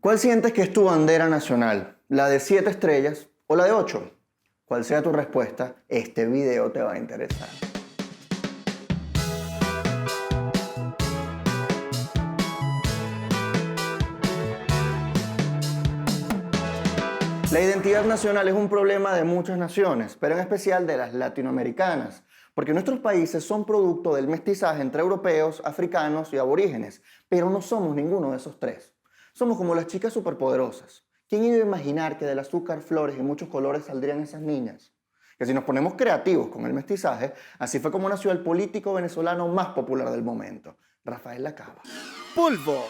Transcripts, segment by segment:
¿Cuál sientes que es tu bandera nacional? ¿La de 7 estrellas o la de 8? Cual sea tu respuesta, este video te va a interesar. La identidad nacional es un problema de muchas naciones, pero en especial de las latinoamericanas, porque nuestros países son producto del mestizaje entre europeos, africanos y aborígenes, pero no somos ninguno de esos tres. Somos como las chicas superpoderosas. ¿Quién iba a imaginar que del azúcar, flores y muchos colores saldrían esas niñas? Que si nos ponemos creativos con el mestizaje, así fue como nació el político venezolano más popular del momento, Rafael Lacaba. Polvo,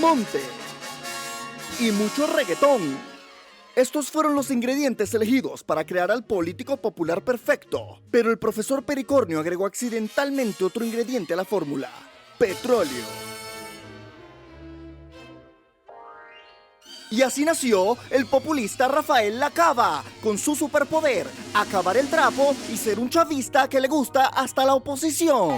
monte y mucho reggaetón. Estos fueron los ingredientes elegidos para crear al político popular perfecto. Pero el profesor Pericornio agregó accidentalmente otro ingrediente a la fórmula: petróleo. Y así nació el populista Rafael Lacaba, con su superpoder: acabar el trapo y ser un chavista que le gusta hasta la oposición.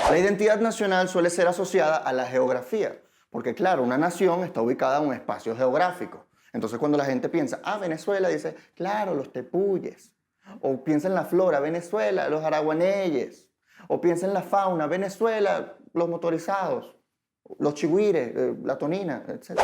La identidad nacional suele ser asociada a la geografía, porque claro, una nación está ubicada en un espacio geográfico. Entonces cuando la gente piensa, Venezuela, dice, claro, los tepuyes. O piensa en la flora, Venezuela, los araguaneyes. O piensa en la fauna, Venezuela, los motorizados, los chigüires, la tonina, etc.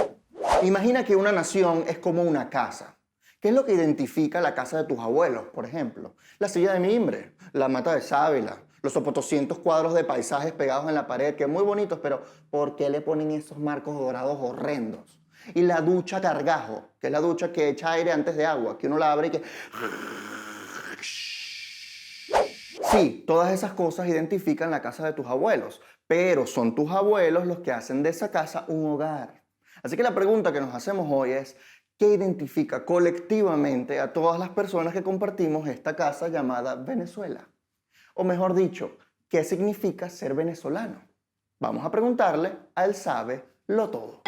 Imagina que una nación es como una casa. ¿Qué es lo que identifica la casa de tus abuelos, por ejemplo? La silla de mimbre, la mata de sábila, los 800 cuadros de paisajes pegados en la pared, que muy bonitos, pero ¿por qué le ponen esos marcos dorados horrendos? Y la ducha cargajo, que es la ducha que echa aire antes de agua, que uno la abre y que... Sí, todas esas cosas identifican la casa de tus abuelos, pero son tus abuelos los que hacen de esa casa un hogar. Así que la pregunta que nos hacemos hoy es, ¿qué identifica colectivamente a todas las personas que compartimos esta casa llamada Venezuela? O mejor dicho, ¿qué significa ser venezolano? Vamos a preguntarle a Él Sabe Lo Todo.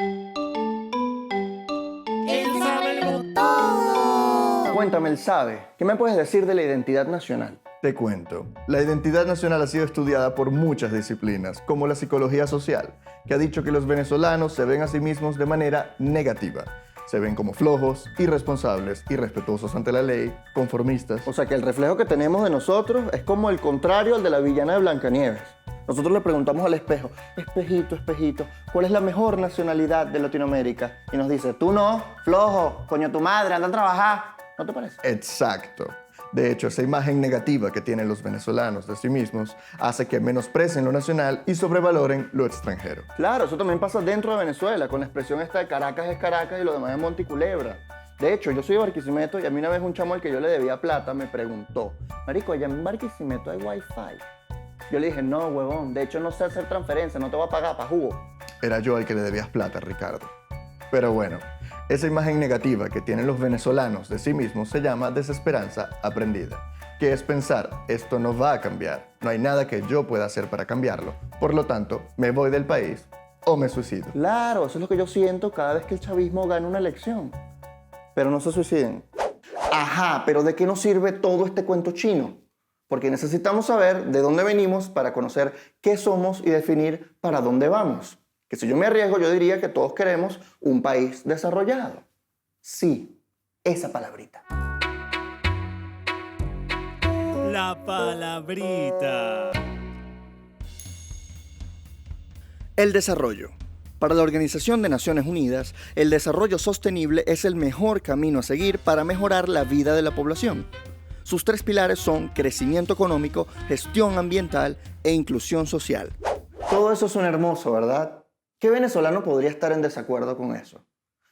Él sabe lo todo. Cuéntame, Él Sabe, ¿qué me puedes decir de la identidad nacional? Te cuento. La identidad nacional ha sido estudiada por muchas disciplinas, como la psicología social, que ha dicho que los venezolanos se ven a sí mismos de manera negativa. Se ven como flojos, irresponsables, irrespetuosos ante la ley, conformistas. O sea que el reflejo que tenemos de nosotros es como el contrario al de la villana de Blancanieves. Nosotros le preguntamos al espejo, espejito, espejito, ¿cuál es la mejor nacionalidad de Latinoamérica? Y nos dice, tú no, flojo, coño tu madre, anda a trabajar. ¿No te parece? Exacto. De hecho, esa imagen negativa que tienen los venezolanos de sí mismos hace que menosprecien lo nacional y sobrevaloren lo extranjero. Claro, eso también pasa dentro de Venezuela, con la expresión esta de Caracas es Caracas y lo demás es Monticulebra. De hecho, yo soy de Barquisimeto y a mí una vez un chamo al que yo le debía plata me preguntó, marico, allá en Barquisimeto hay wifi. Yo le dije, no, huevón, de hecho no sé hacer transferencia, no te voy a pagar pa' jugo. Era yo el que le debías plata, Ricardo. Pero bueno, esa imagen negativa que tienen los venezolanos de sí mismos se llama desesperanza aprendida, que es pensar, esto no va a cambiar, no hay nada que yo pueda hacer para cambiarlo, por lo tanto, me voy del país o me suicido. Claro, eso es lo que yo siento cada vez que el chavismo gana una elección. Pero no se suiciden. Ajá, pero ¿de qué nos sirve todo este cuento chino? Porque necesitamos saber de dónde venimos para conocer qué somos y definir para dónde vamos. Que si yo me arriesgo, yo diría que todos queremos un país desarrollado. Sí, esa palabrita. La palabrita. El desarrollo. Para la Organización de Naciones Unidas, el desarrollo sostenible es el mejor camino a seguir para mejorar la vida de la población. Sus tres pilares son crecimiento económico, gestión ambiental e inclusión social. Todo eso suena hermoso, ¿verdad? ¿Qué venezolano podría estar en desacuerdo con eso?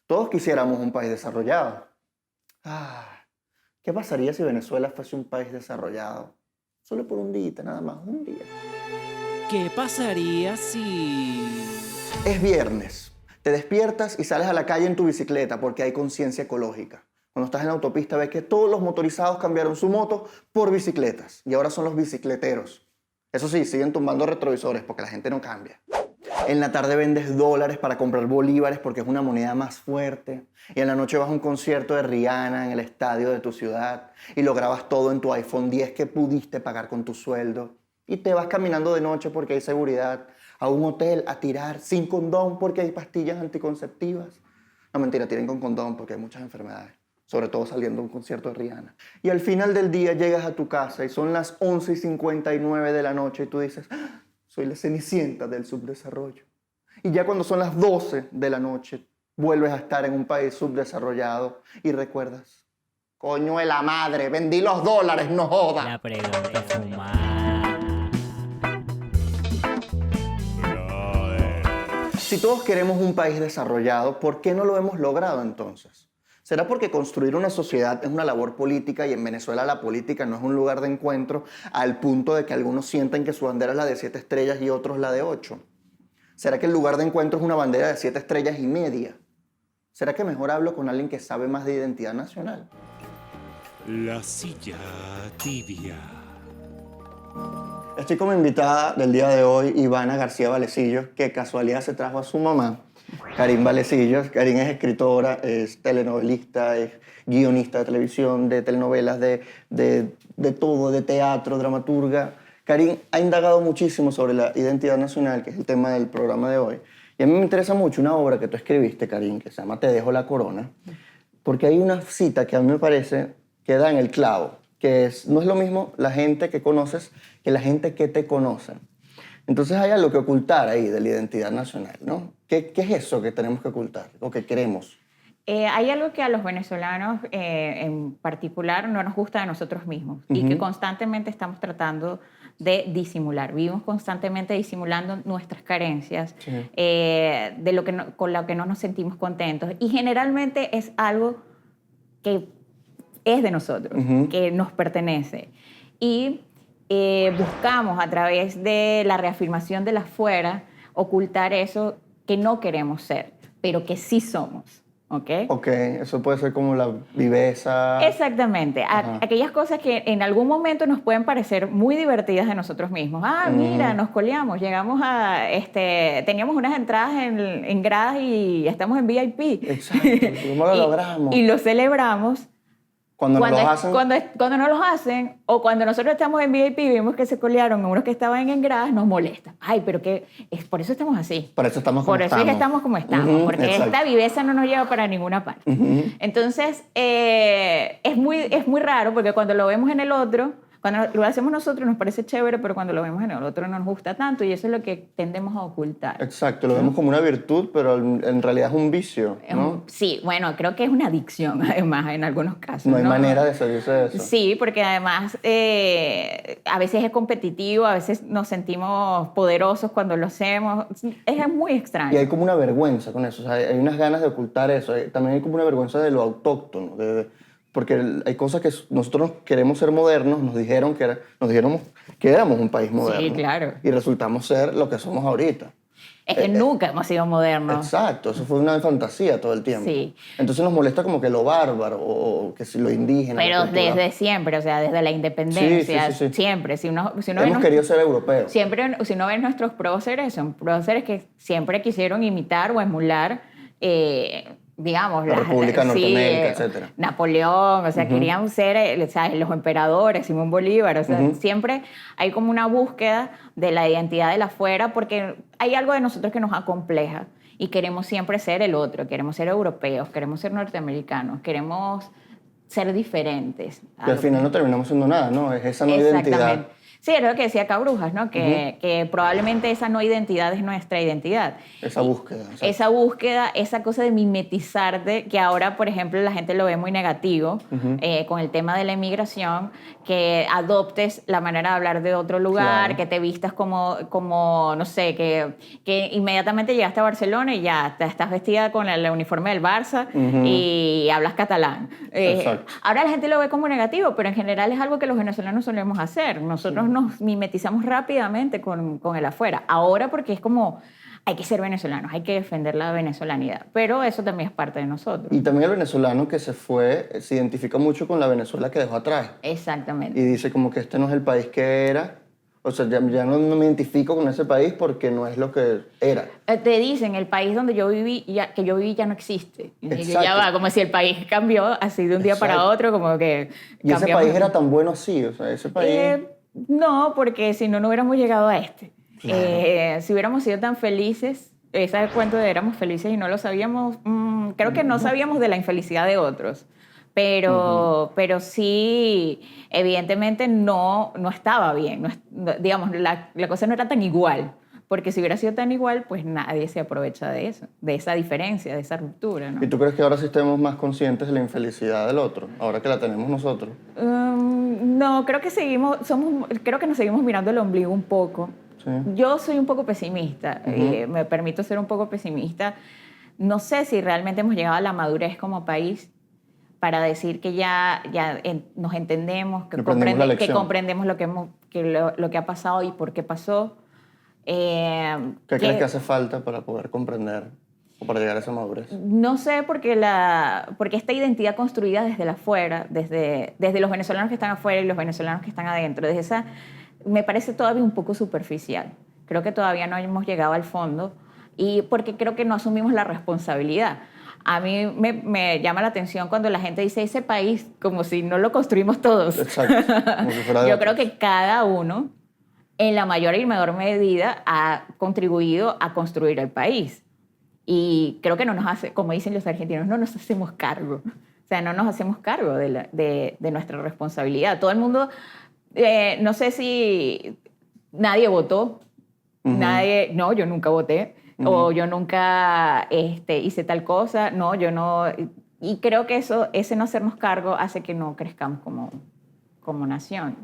Todos quisiéramos un país desarrollado. ¿Qué pasaría si Venezuela fuese un país desarrollado? Solo por un día, nada más, un día. ¿Qué pasaría si...? Es viernes. Te despiertas y sales a la calle en tu bicicleta porque hay conciencia ecológica. Cuando estás en la autopista ves que todos los motorizados cambiaron su moto por bicicletas y ahora son los bicicleteros. Eso sí, siguen tumbando retrovisores porque la gente no cambia. En la tarde vendes dólares para comprar bolívares porque es una moneda más fuerte. Y en la noche vas a un concierto de Rihanna en el estadio de tu ciudad y lo grabas todo en tu iPhone 10 que pudiste pagar con tu sueldo. Y te vas caminando de noche porque hay seguridad a un hotel a tirar sin condón porque hay pastillas anticonceptivas. No, mentira, tienen con condón porque hay muchas enfermedades. Sobre todo saliendo a un concierto de Rihanna. Y al final del día llegas a tu casa y son las 11:59 de la noche y tú dices, "Ah, soy la cenicienta del subdesarrollo". Y ya cuando son las 12 de la noche, vuelves a estar en un país subdesarrollado y recuerdas, coño de la madre, vendí los dólares, no joda. La pregunta fumada. Si todos queremos un país desarrollado, ¿por qué no lo hemos logrado entonces? ¿Será porque construir una sociedad es una labor política y en Venezuela la política no es un lugar de encuentro al punto de que algunos sienten que su bandera es la de 7 estrellas y otros la de 8? ¿Será que el lugar de encuentro es una bandera de 7 estrellas y media? ¿Será que mejor hablo con alguien que sabe más de identidad nacional? La silla tibia. Estoy como invitada del día de hoy Ivana García Valecillos, que casualidad se trajo a su mamá, Karin Valecillos. Karin es escritora, es telenovelista, es guionista de televisión, de telenovelas, de todo, de teatro, dramaturga. Karin ha indagado muchísimo sobre la identidad nacional, que es el tema del programa de hoy. Y a mí me interesa mucho una obra que tú escribiste, Karin, que se llama Te dejo la corona, porque hay una cita que a mí me parece que da en el clavo, que es, no es lo mismo la gente que conoces que la gente que te conoce. Entonces hay algo que ocultar ahí de la identidad nacional, ¿no? ¿Qué es eso que tenemos que ocultar o que queremos? Hay algo que a los venezolanos en particular no nos gusta de nosotros mismos y que constantemente estamos tratando de disimular. Vivimos constantemente disimulando nuestras carencias, de lo que con lo que no nos sentimos contentos. Y generalmente es algo que es de nosotros, que nos pertenece. Y buscamos a través de la reafirmación del afuera ocultar eso que no queremos ser, pero que sí somos. ¿Ok? Ok, eso puede ser como la viveza. Exactamente. Aquellas cosas que en algún momento nos pueden parecer muy divertidas de nosotros mismos. Mira, nos coleamos, llegamos a... teníamos unas entradas en gradas y estamos en VIP. Exacto, ¿cómo lo logramos? Y lo celebramos. Cuando nos los hacen. Cuando no los hacen, o cuando nosotros estamos en VIP y vimos que se colearon unos que estaban en gradas, nos molesta. Ay, pero por eso estamos así. Por eso estamos como Por eso estamos. es que estamos como estamos, porque exacto. esta viveza no nos lleva para ninguna parte. Entonces, es muy raro porque cuando lo vemos en el otro, cuando lo hacemos nosotros nos parece chévere, pero cuando lo vemos en el otro no nos gusta tanto y eso es lo que tendemos a ocultar. Exacto, lo vemos como una virtud, pero en realidad es un vicio, ¿no? Sí, bueno, creo que es una adicción además en algunos casos. No hay manera de salirse de eso. Sí, porque además a veces es competitivo, a veces nos sentimos poderosos cuando lo hacemos. Es muy extraño. Y hay como una vergüenza con eso, o sea, hay unas ganas de ocultar eso. También hay como una vergüenza de lo autóctono, porque hay cosas que nosotros queremos ser modernos, nos dijeron que éramos un país moderno. Sí, claro. Y resultamos ser lo que somos ahorita. Es que nunca hemos sido modernos. Exacto, eso fue una fantasía todo el tiempo. Sí. Entonces nos molesta como que lo bárbaro o que si lo indígena. Pero la cultura. desde siempre, o sea, desde la independencia, Sí. siempre. Si uno Hemos querido ser europeos. Siempre, si uno ve nuestros próceres, son próceres que siempre quisieron imitar o emular, digamos, La República Norteamérica, etcétera. Napoleón, o sea, querían ser, ¿sabes? Los emperadores, Simón Bolívar, o sea, siempre hay como una búsqueda de la identidad del afuera porque hay algo de nosotros que nos acompleja y queremos siempre ser el otro, queremos ser europeos, queremos ser norteamericanos, queremos ser diferentes. Y al final no terminamos siendo nada, ¿no? Es esa no identidad. Sí, era lo que decía Cabrujas, ¿no? Que probablemente esa no identidad es nuestra identidad. Esa búsqueda. Exacto. Esa búsqueda, esa cosa de mimetizarte, que ahora, por ejemplo, la gente lo ve muy negativo con el tema de la inmigración, que adoptes la manera de hablar de otro lugar, Claro. que te vistas como no sé, que inmediatamente llegaste a Barcelona y ya estás vestida con el uniforme del Barça y hablas catalán. Exacto. Ahora la gente lo ve como negativo, pero en general es algo que los venezolanos solemos hacer. Nosotros nos mimetizamos rápidamente con el afuera. Ahora porque es como, hay que ser venezolanos, hay que defender la venezolanidad. Pero eso también es parte de nosotros. Y también el venezolano que se fue se identifica mucho con la Venezuela que dejó atrás. Exactamente. Y dice como que este no es el país que era O sea, ya no me identifico con ese país porque no es lo que era. Te dicen, el país donde yo viví, que yo viví ya no existe. Y Exacto. ya va, como si el país cambió así de un día para Exacto. otro, como que Y ese cambiamos. país era tan bueno así, o sea, ese país... No, porque si no, no hubiéramos llegado a este. Claro. Si hubiéramos sido tan felices, ese cuento de éramos felices y no lo sabíamos, creo que no sabíamos de la infelicidad de otros. Pero sí, evidentemente no estaba bien. Digamos, la cosa no era tan igual. Porque si hubiera sido tan igual, pues nadie se aprovecha de eso, de esa diferencia, de esa ruptura, ¿no? ¿Y tú crees que ahora sí estemos más conscientes de la infelicidad del otro, ahora que la tenemos nosotros? No, creo que nos seguimos mirando el ombligo un poco. Sí. Yo soy un poco pesimista, me permito ser un poco pesimista. No sé si realmente hemos llegado a la madurez como país para decir que ya nos entendemos, que, Aprendimos la lección. comprendemos lo que ha pasado y por qué pasó. ¿Qué crees que hace falta para poder comprender o para llegar a esa madurez? No sé, porque esta identidad construida desde la afuera, desde los venezolanos que están afuera y los venezolanos que están adentro, desde esa, me parece todavía un poco superficial. Creo que todavía no hemos llegado al fondo y porque creo que no asumimos la responsabilidad. A mí me llama la atención cuando la gente dice ese país como si no lo construimos todos. Exacto. Como si fuera de Yo otros. creo que cada uno, en la mayor y menor medida, ha contribuido a construir el país. Y creo que no nos hace, como dicen los argentinos, no nos hacemos cargo. O sea, no nos hacemos cargo de nuestra responsabilidad. Todo el mundo, no sé si nadie votó, no, yo nunca voté, o yo nunca hice tal cosa, no, yo no. Y creo que ese no hacernos cargo hace que no crezcamos como nación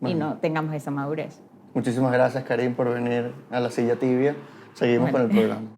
y no tengamos esa madurez. Muchísimas gracias, Karim, por venir a La Silla Tibia. Seguimos Bueno. con el programa.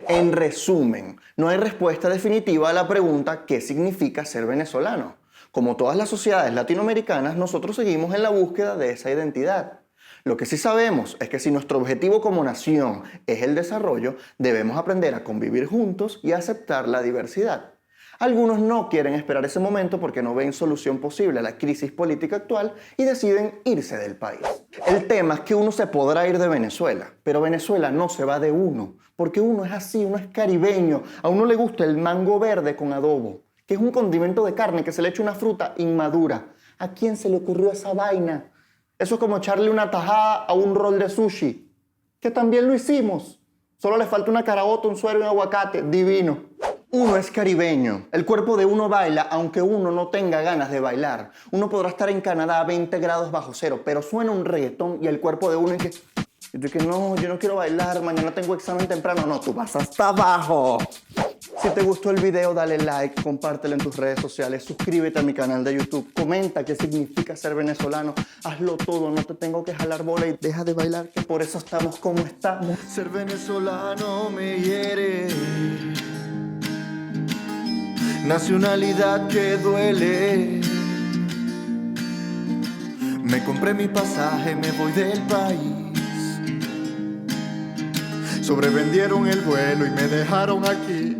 En resumen, no hay respuesta definitiva a la pregunta ¿qué significa ser venezolano? Como todas las sociedades latinoamericanas, nosotros seguimos en la búsqueda de esa identidad. Lo que sí sabemos es que si nuestro objetivo como nación es el desarrollo, debemos aprender a convivir juntos y a aceptar la diversidad. Algunos no quieren esperar ese momento porque no ven solución posible a la crisis política actual y deciden irse del país. El tema es que uno se podrá ir de Venezuela, pero Venezuela no se va de uno, porque uno es así, uno es caribeño, a uno le gusta el mango verde con adobo, que es un condimento de carne que se le echa una fruta inmadura. ¿A quién se le ocurrió esa vaina? Eso es como echarle una tajada a un rol de sushi, que también lo hicimos. Solo le falta una caraota, un suero y un aguacate, divino. Uno es caribeño. El cuerpo de uno baila aunque uno no tenga ganas de bailar. Uno podrá estar en Canadá a 20 grados bajo cero, pero suena un reggaetón y el cuerpo de uno dice que no, yo no quiero bailar, mañana tengo examen temprano. No, tú vas hasta abajo. Si te gustó el video, dale like, compártelo en tus redes sociales, suscríbete a mi canal de YouTube, comenta qué significa ser venezolano, hazlo todo, no te tengo que jalar bola y deja de bailar, que por eso estamos como estamos. Ser venezolano me hiere, nacionalidad que duele. Me compré mi pasaje, me voy del país. Sobrevendieron el vuelo y me dejaron aquí.